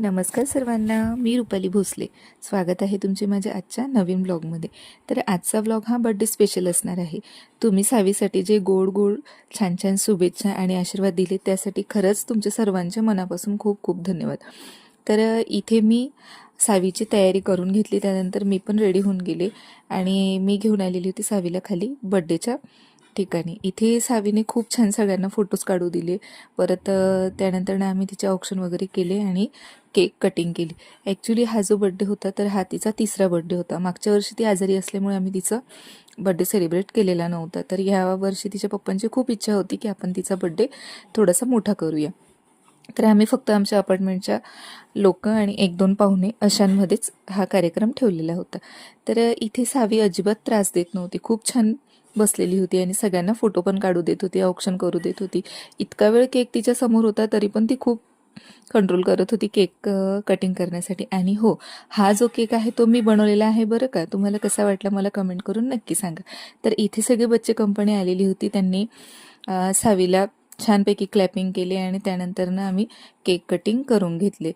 नमस्कार सर्वांना, मी रुपाली भोसले. स्वागत आहे तुमचे माझ्या आजच्या नवीन ब्लॉगमध्ये. तर आजचा ब्लॉग हा बर्थडे स्पेशल असणार आहे. तुम्ही सावीसाठी जे गोड गोड छान छान शुभेच्छा आणि आशीर्वाद दिले त्यासाठी खरंच तुमच्या सर्वांच्या मनापासून खूप खूप धन्यवाद. तर इथे मी सावीची तयारी करून घेतली. त्यानंतर मी पण रेडी होऊन गेले आणि मी घेऊन आलेली होती सावीला खाली बर्थडेच्या ठिकाणी. इथे सावीने खूप छान सगळ्यांना फोटोज काढू दिले. परत त्यानंतर ना आम्ही तिचे ऑप्शन वगैरे केले आणि केक कटिंग केली. ॲक्च्युली हा जो बड्डे होता तर हा तिचा तिसरा बड्डे होता. मागच्या वर्षी ती आजारी असल्यामुळे आम्ही तिचा बड्डे सेलिब्रेट केलेला नव्हता. तर ह्या वर्षी तिच्या पप्पांची खूप इच्छा होती की आपण तिचा बड्डे थोडासा मोठा करूया. तर आम्ही फक्त आमच्या अपार्टमेंटच्या लोक आणि 1-2 पाहुणे अशांमध्येच हा कार्यक्रम ठेवलेला होता. तर इथे सावी अजिबात त्रास देत नव्हती. खूप छान बसलेली होती आणि सगळ्यांना फोटो पण काढू देत होती, ऑप्शन करू देत होती. इतका वेळ केक तिच्या समोर होता तरी पण ती खूप कंट्रोल करत होती केक कटिंग करण्यासाठी. आणि हो, हा जो केक आहे तो मी बनवलेला आहे बरं का. तुम्हाला कसा वाटला मला कमेंट करून नक्की सांगा. तर इथे सगळे बच्चे कंपनी आलेली होती. त्यांनी सावीला छानपैकी क्लॅपिंग केले आणि त्यानंतर ना आम्ही केक कटिंग करून घेतले.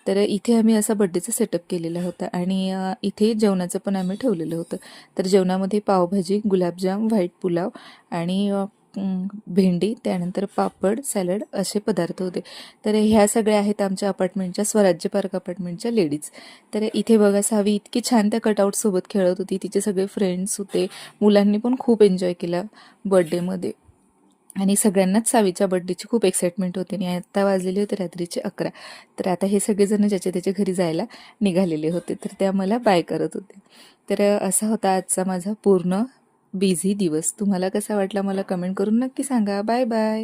तर इथे आम्ही असा बड्डेचा सेटअप केलेला होता आणि इथे जेवणाचं पण आम्ही ठेवलेलं होतं. तर जेवणामध्ये पावभाजी, गुलाबजाम, व्हाईट पुलाव आणि भेंडी, त्यानंतर पापड, सॅलड असे पदार्थ होते. तर ह्या सगळ्या आहेत आमच्या अपार्टमेंटच्या, स्वराज्य पार्क अपार्टमेंटच्या लेडीज. तर इथे बघा सावी इतकी छान त्या कटआउटसोबत खेळत होती. तिचे सगळे फ्रेंड्स होते. मुलांनी पण खूप एन्जॉय केला बड्डेमध्ये. आणि सगळ्यांनाच सावीच्या बड्डेची खूप एक्साइटमेंट होते आणि आता वाजलेले होते रात्रीचे 11. तर आता हे सगळेजण ज्याच्या त्याच्या घरी जायला निघालेले होते. तर त्या मला बाय करत होते. तर असा होता आजचा माझा पूर्ण बिझी दिवस. तुम्हाला कसा वाटला मला कमेंट करून नक्की सांगा. Bye bye.